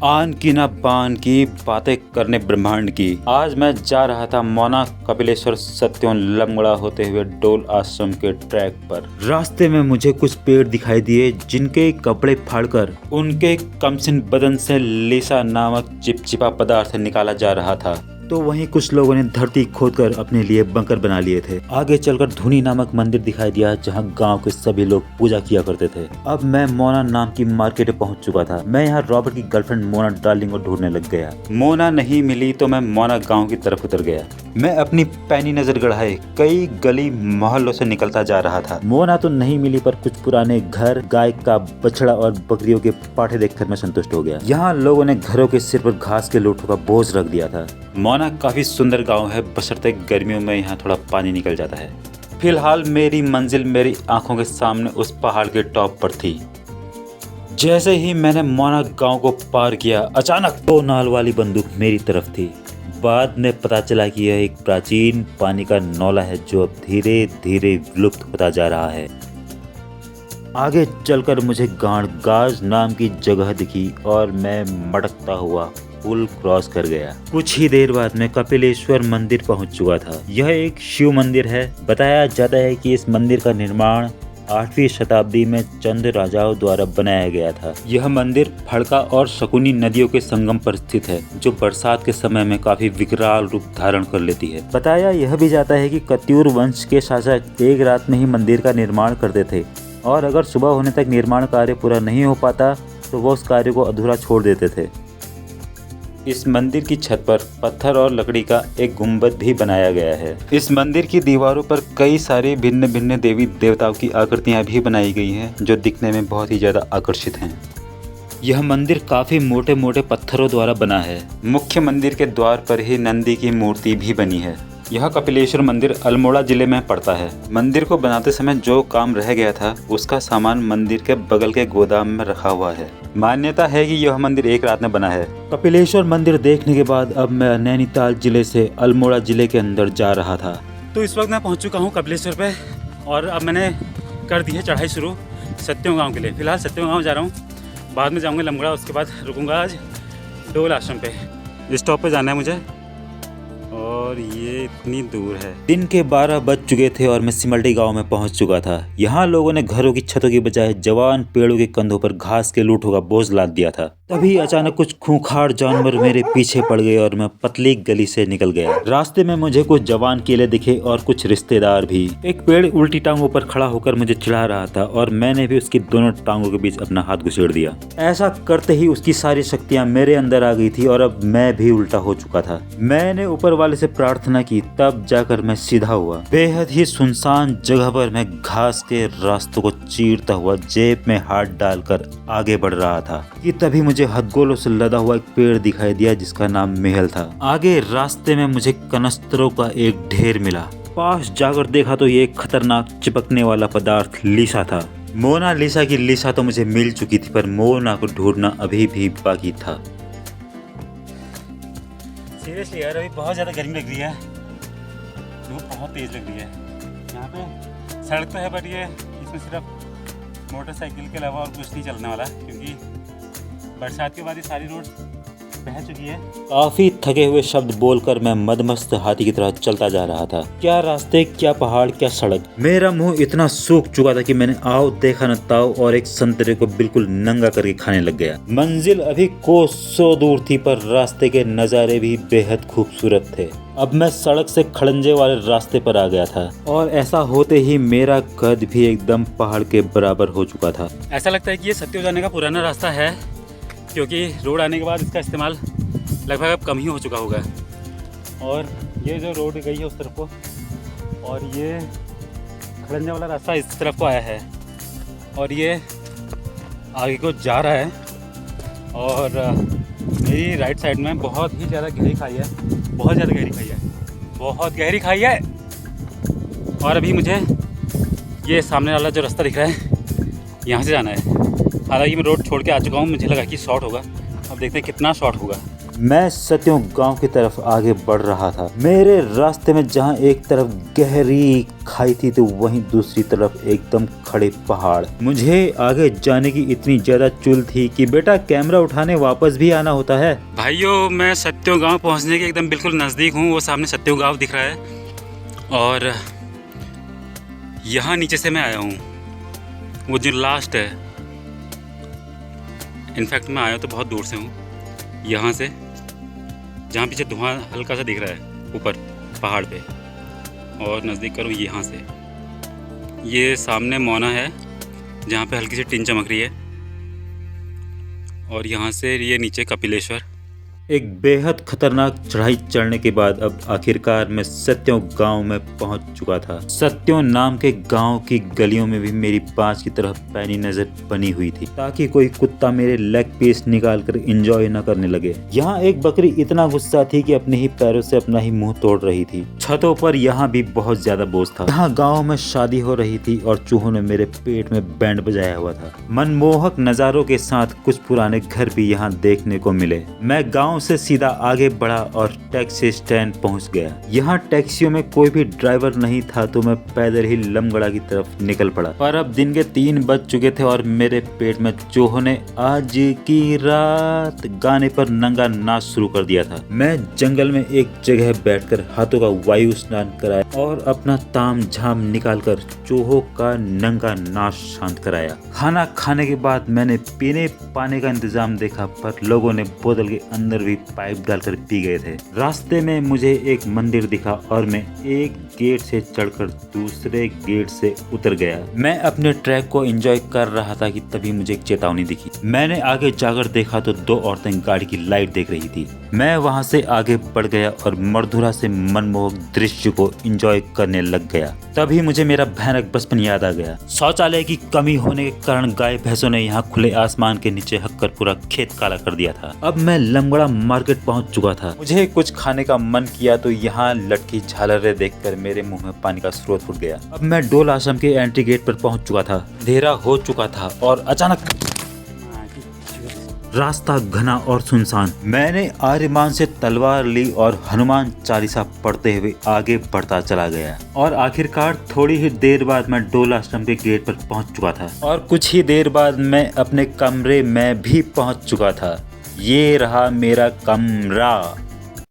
आन की ना बान की बातें करने ब्रह्मांड की। आज मैं जा रहा था मोना कपिलेश्वर सत्यों लमगड़ा होते हुए डोल आश्रम के ट्रैक पर। रास्ते में मुझे कुछ पेड़ दिखाई दिए जिनके कपड़े फाड़कर उनके कमसिन बदन से लीसा नामक चिपचिपा पदार्थ निकाला जा रहा था। तो वहीं कुछ लोगों ने धरती खोदकर अपने लिए बंकर बना लिए थे। आगे चलकर धुनी नामक मंदिर दिखाई दिया जहां गांव के सभी लोग पूजा किया करते थे। अब मैं मोना नाम की मार्केट पहुंच चुका था। मैं यहाँ रॉबर्ट की गर्लफ्रेंड मोना डार्लिंग को ढूंढने लग गया। मोना नहीं मिली तो मैं मोना गाँव की तरफ उतर गया। मैं अपनी पैनी नजर गड़ाए कई गली मोहल्लों से निकलता जा रहा था। मोना तो नहीं मिली पर कुछ पुराने घर, गाय का बछड़ा और बकरियों के पाठे देखकर मैं संतुष्ट हो गया। यहाँ लोगों ने घरों के सिर पर घास के लोटों का बोझ रख दिया था। मोना काफी सुंदर गांव है, बशर्ते गर्मियों में यहाँ थोड़ा पानी निकल जाता है। फिलहाल मेरी मंजिल मेरी आंखों के सामने उस पहाड़ के टॉप पर थी। जैसे ही मैंने मोना गांव को पार किया, अचानक 2 नाल वाली बंदूक मेरी तरफ थी। बाद में पता चला कि यह एक प्राचीन पानी का नौला है जो अब धीरे धीरे विलुप्त होता जा रहा है। आगे चलकर मुझे गांड-गाज नाम की जगह दिखी और मैं मटकता हुआ पुल क्रॉस कर गया। कुछ ही देर बाद मैं कपिलेश्वर मंदिर पहुंच चुका था। यह एक शिव मंदिर है। बताया जाता है कि इस मंदिर का निर्माण 8वीं शताब्दी में चंद राजाओं द्वारा बनाया गया था। यह मंदिर फड़का और शकुनी नदियों के संगम पर स्थित है, जो बरसात के समय में काफी विकराल रूप धारण कर लेती है। बताया यह भी जाता है कि कत्यूर वंश के शासक एक रात में ही मंदिर का निर्माण करते थे और अगर सुबह होने तक निर्माण कार्य पूरा नहीं हो पाता तो वो उस कार्य को अधूरा छोड़ देते थे। इस मंदिर की छत पर पत्थर और लकड़ी का एक गुंबद भी बनाया गया है। इस मंदिर की दीवारों पर कई सारी भिन्न भिन्न देवी देवताओं की आकृतियां भी बनाई गई हैं, जो दिखने में बहुत ही ज्यादा आकर्षित हैं। यह मंदिर काफी मोटे मोटे पत्थरों द्वारा बना है। मुख्य मंदिर के द्वार पर ही नंदी की मूर्ति भी बनी है। यह कपिलेश्वर मंदिर अल्मोड़ा जिले में पड़ता है। मंदिर को बनाते समय जो काम रह गया था उसका सामान मंदिर के बगल के गोदाम में रखा हुआ है। मान्यता है कि यह मंदिर एक रात में बना है। कपिलेश्वर मंदिर देखने के बाद अब मैं नैनीताल जिले से अल्मोड़ा जिले के अंदर जा रहा था। तो इस वक्त मैं पहुंच चुका हूं कपिलेश्वर पे और अब मैंने कर दी है चढ़ाई शुरू सत्यों गाँव के लिए। फिलहाल सत्यों गाँव जा रहा हूँ, बाद में जाऊँगा लमगड़ा, उसके बाद रुकूंगा आज डोल आश्रम पे। स्टॉप पे जाना है मुझे और ये इतनी दूर है। दिन के 12 बज चुके थे और मैं सिमल्टी गांव में पहुंच चुका था। यहाँ लोगों ने घरों की छतों की बजाय जवान पेड़ों के कंधों पर घास के लूठों का बोझ लाद दिया था। तभी अचानक कुछ खूंखार जानवर मेरे पीछे पड़ गए और मैं पतली गली से निकल गया। रास्ते में मुझे कुछ जवान केले दिखे और कुछ रिश्तेदार भी। एक पेड़ उल्टी टांगों पर खड़ा होकर मुझे चिढ़ा रहा था और मैंने भी उसकी दोनों टांगों के बीच अपना हाथ घुसेड़ दिया। ऐसा करते ही उसकी सारी शक्तियाँ मेरे अंदर आ गई थी और अब मैं भी उल्टा हो चुका था। मैंने ऊपर वाले से प्रार्थना की, तब जाकर मैं सीधा हुआ। बेहद ही सुनसान जगह पर मैं घास के रास्तों को चीरता हुआ जेब में हाथ डालकर आगे बढ़ रहा था कि तभी मुझे हथगोलों से लदा हुआ एक पेड़ दिखाई दिया जिसका नाम महल था। आगे रास्ते में मुझे कनस्तरों का एक ढेर मिला। पास जाकर देखा तो ये खतरनाक चिपकने वाला पदार्थ लीसा था। मोना लीसा की लीसा तो मुझे मिल चुकी थी पर मोना को ढूंढना अभी भी बाकी था। सीरियसली यार, अभी बहुत ज़्यादा गर्मी लग रही है, धूप बहुत तेज़ लग रही है। यहाँ पे सड़क तो है बट ये इसमें सिर्फ मोटरसाइकिल के अलावा और कुछ नहीं चलने वाला, क्योंकि बरसात के बाद ये सारी रोड बह चुकी है। काफी थके हुए शब्द बोलकर मैं मदमस्त हाथी की तरह चलता जा रहा था। क्या रास्ते, क्या पहाड़, क्या सड़क। मेरा मुंह इतना सूख चुका था कि मैंने आओ देखा न ताओ और एक संतरे को बिल्कुल नंगा करके खाने लग गया। मंजिल अभी कोसों दूर थी पर रास्ते के नज़ारे भी बेहद खूबसूरत थे। अब मैं सड़क से खड़ंजे वाले रास्ते पर आ गया था और ऐसा होते ही मेरा कद भी एकदम पहाड़ के बराबर हो चुका था। ऐसा लगता है कि ये सत्यो जाने का पुराना रास्ता है, क्योंकि रोड आने के बाद इसका इस्तेमाल लगभग अब कम ही हो चुका होगा। और ये जो रोड गई है उस तरफ को और ये खड़ंजा वाला रास्ता इस तरफ को आया है और ये आगे को जा रहा है। और मेरी राइट साइड में बहुत ही ज़्यादा गहरी खाई है, बहुत ज़्यादा गहरी खाई है, बहुत गहरी खाई है। और अभी मुझे ये सामने वाला जो रास्ता दिख रहा है यहाँ से जाना है। हालांकि मैं रोड छोड़ के आ चुका हूँ, मुझे लगा कि शॉर्ट होगा, अब देखते हैं कितना शॉर्ट होगा। मैं सत्यों गांव की तरफ आगे बढ़ रहा था। मेरे रास्ते में जहां एक तरफ गहरी खाई थी तो वहीं दूसरी तरफ एकदम खड़े पहाड़। मुझे आगे जाने की इतनी ज्यादा चुल थी कि बेटा कैमरा उठाने वापस भी आना होता है। भाइयों, मैं सत्यों गांव पहुंचने के एकदम बिल्कुल नज़दीक हूं। वो सामने सत्यों गांव दिख रहा है और यहाँ नीचे से मैं आया हूँ, वो जो लास्ट है। इनफैक्ट मैं आया तो बहुत दूर से हूँ, यहाँ से जहाँ पीछे धुआं हल्का सा दिख रहा है ऊपर पहाड़ पे, और नज़दीक करूँ यहाँ से। ये सामने मोना है जहाँ पे हल्की सी टिन चमक रही है, और यहाँ से ये नीचे कपिलेश्वर। एक बेहद खतरनाक चढ़ाई चढ़ने के बाद अब आखिरकार मैं सत्यों गांव में पहुंच चुका था। सत्यों नाम के गांव की गलियों में भी मेरी बाज की तरह पैनी नजर बनी हुई थी, ताकि कोई कुत्ता मेरे लेग पीस निकाल कर एंजॉय न करने लगे। यहाँ एक बकरी इतना गुस्सा थी कि अपने ही पैरों से अपना ही मुंह तोड़ रही थी। छतों पर यहाँ भी बहुत ज्यादा बोझ था। यहाँ गाँव में शादी हो रही थी और चूहों ने मेरे पेट में बैंड बजाया हुआ था। मनमोहक नजारों के साथ कुछ पुराने घर भी यहाँ देखने को मिले। मैं गाँव से सीधा आगे बढ़ा और टैक्सी स्टैंड पहुंच गया। यहाँ टैक्सियों में कोई भी ड्राइवर नहीं था तो मैं पैदल ही लमगड़ा की तरफ निकल पड़ा। पर अब दिन के 3 बज चुके थे और मेरे पेट में चूहों ने आज की रात गाने पर नंगा नाच शुरू कर दिया था। मैं जंगल में एक जगह बैठकर हाथों का वायु स्नान कराया और अपना ताम झाम निकाल कर चूहों का नंगा नाच शांत कराया। खाना खाने के बाद मैंने पीने पानी का इंतजाम देखा, पर लोगों ने बोतल के अंदर भी पाइप डालकर पी गए थे। रास्ते में मुझे एक मंदिर दिखा और मैं एक गेट से चढ़कर दूसरे गेट से उतर गया। मैं अपने ट्रैक को एंजॉय कर रहा था कि तभी मुझे एक चेतावनी दिखी। मैंने आगे जाकर देखा तो 2 औरतें गाड़ी की लाइट देख रही थी। मैं वहां से आगे बढ़ गया और मधुरा से मनमोहक दृश्य को एंजॉय करने लग गया। तभी मुझे मेरा भयानक बचपन याद आ गया। शौचालय की कमी होने के कारण गाय भैंसों ने यहाँ खुले आसमान के नीचे हककर पूरा खेत काला कर दिया था। अब मैं लमगड़ा मार्केट पहुंच चुका था। मुझे कुछ खाने का मन किया तो यहाँ लटकी झालरें देखकर मेरे मुंह में पानी का स्रोत फूट गया। अब मैं डोल आश्रम के एंट्री गेट पर पहुंच चुका था। अंधेरा हो चुका था और अचानक रास्ता घना और सुनसान। मैंने आर्यमान से तलवार ली और हनुमान चालीसा पढ़ते हुए आगे बढ़ता चला गया और आखिरकार थोड़ी ही देर बाद मैं डोल आश्रम के गेट पर पहुंच चुका था और कुछ ही देर बाद मैं अपने कमरे में भी पहुंच चुका था। ये रहा मेरा कमरा।